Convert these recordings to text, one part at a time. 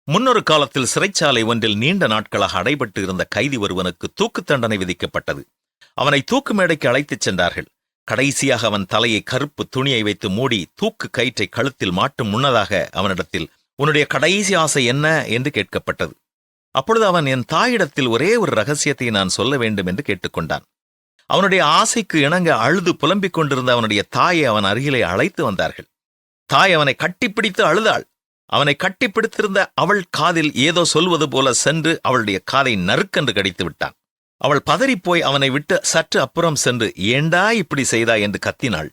முன்னொரு காலத்தில் சிறைச்சாலை ஒன்றில் நீண்ட நாட்களாக அடைபட்டு இருந்த கைதி ஒருவனுக்கு தூக்கு தண்டனை விதிக்கப்பட்டது. அவனை தூக்கு மேடைக்கு அழைத்துச் சென்றார்கள். கடைசியாக அவன் தலையை கருப்பு துணியை வைத்து மூடி தூக்கு கயிற்றை கழுத்தில் மாட்டும் முன்னதாக அவனிடத்தில், உன்னுடைய கடைசி ஆசை என்ன என்று கேட்கப்பட்டது. அப்பொழுது அவன், என் தாயிடத்தில் ஒரே ஒரு ரகசியத்தை நான் சொல்ல வேண்டும் என்று கேட்டுக்கொண்டான். அவனுடைய ஆசைக்கு இணங்க அழுது புலம்பிக் கொண்டிருந்த அவனுடைய தாயை அவன் அருகிலே அழைத்து வந்தார்கள். தாய் அவனை கட்டிப்பிடித்து அழுதாள். அவனை கட்டிப்பிடித்திருந்த அவள் காதில் ஏதோ சொல்வது போல சென்று அவளுடைய காதை நறுக்கென்று கடித்து விட்டான். அவள் பதறிப்போய் அவனை விட்டு சற்று அப்புறம் சென்று, ஏண்டா இப்படி செய்தாய் என்று கத்தினாள்.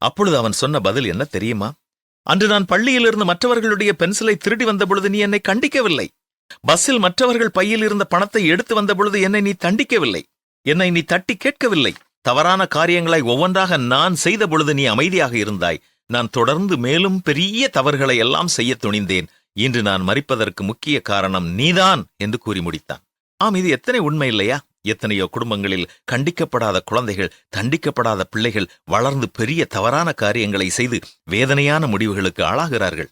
அப்பொழுது அவன் சொன்ன பதில் என்ன தெரியுமா? அன்று நான் பள்ளியிலிருந்து மற்றவர்களுடைய பென்சிலை திருடி வந்தபொழுது நீ என்னை கண்டிக்கவில்லை. பஸ்ஸில் மற்றவர்கள் பையில் இருந்த பணத்தை எடுத்து வந்தபொழுது என்னை நீ தண்டிக்கவில்லை. என்னை நீ தட்டி கேட்கவில்லை. தவறான காரியங்களை ஒவ்வொன்றாக நான் செய்த பொழுது நீ அமைதியாக இருந்தாய். நான் தொடர்ந்து மேலும் பெரிய தவறுகளை எல்லாம் செய்ய துணிந்தேன். இன்று நான் மரிப்பதற்கு முக்கிய காரணம் நீதான் என்று கூறி முடித்தான். ஆம், இது எத்தனை உண்மை இல்லையா? எத்தனையோ குடும்பங்களில் கண்டிக்கப்படாத குழந்தைகள், தண்டிக்கப்படாத பிள்ளைகள் வளர்ந்து பெரிய தவறான காரியங்களை செய்து வேதனையான முடிவுகளுக்கு ஆளாகிறார்கள்.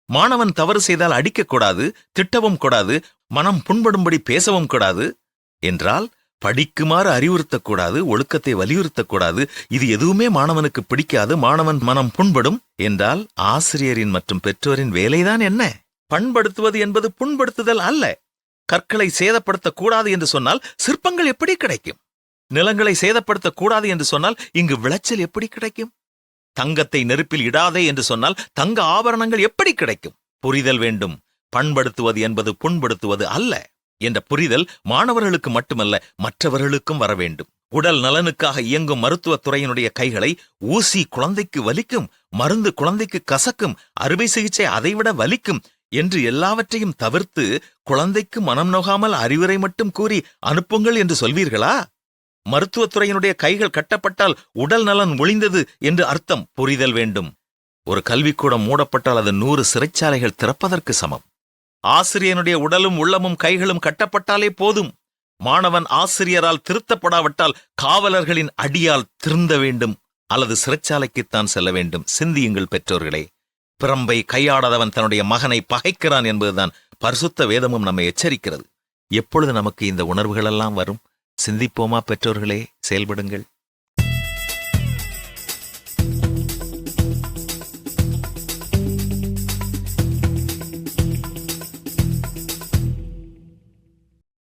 மாணவன் தவறு செய்தால் அடிக்கக்கூடாது, திட்டவும் கூடாது, மனம் புண்படும்படி பேசவும் கூடாது என்றால், படிக்குமாறு அறிவுறுத்தக்கூடாது, ஒழுக்கத்தை வலியுறுத்தக்கூடாது, இது எதுவுமே மாணவனுக்கு பிடிக்காது, மாணவன் மனம் புண்படும் என்றால் ஆசிரியரின் மற்றும் பெற்றோரின் வேலைதான் என்ன? பண்படுத்துவது என்பது புண்படுத்துதல் அல்ல. கற்களை சேதப்படுத்தக்கூடாது என்று சொன்னால் சிற்பங்கள் எப்படி கிடைக்கும்? நிலங்களை சேதப்படுத்தக்கூடாது என்று சொன்னால் இங்கு விளைச்சல் எப்படி கிடைக்கும்? தங்கத்தை நெருப்பில் இடாதே என்று சொன்னால் தங்க ஆபரணங்கள் எப்படி கிடைக்கும்? புரிதல் வேண்டும். பண்படுத்துவது என்பது புண்படுத்துவது அல்ல என்ற புரிதல் மாணவர்களுக்கு மட்டுமல்ல, மற்றவர்களுக்கும் வர வேண்டும். உடல் நலனுக்காக இயங்கும் மருத்துவத்துறையினுடைய கைகளை ஊசி குழந்தைக்கு வலிக்கும், மருந்து குழந்தைக்கு கசக்கும், அறுவை சிகிச்சை அதைவிட வலிக்கும் என்று எல்லாவற்றையும் தவிர்த்து குழந்தைக்கு மனம் நோகாமல் அறிவுரை மட்டும் கூறி அனுப்புங்கள் என்று சொல்வீர்களா? மருத்துவத்துறையினுடைய கைகள் கட்டப்பட்டால் உடல் நலன் ஒழிந்தது என்று அர்த்தம். புரிதல் வேண்டும். ஒரு கல்விக்கூடம் மூடப்பட்டால் அது 100 சிறைச்சாலைகள் திறப்பதற்கு சமம். ஆசிரியனுடைய உடலும் உள்ளமும் கைகளும் கட்டப்பட்டாலே போதும். மாணவன் ஆசிரியரால் திருத்தப்படாவிட்டால் காவலர்களின் அடியால் திருந்த வேண்டும், அல்லது சிறைச்சாலைக்குத்தான் செல்ல வேண்டும். சிந்தியுங்கள் பெற்றோர்களே. பிரம்பை கையாடாதவன் தன்னுடைய மகனை பகைக்கிறான் என்பதுதான் பரிசுத்த வேதமும் நம்மை எச்சரிக்கிறது. எப்பொழுது நமக்கு இந்த உணர்வுகளெல்லாம் வரும்? சிந்திப்போமா பெற்றோர்களே? செயல்படுங்கள்.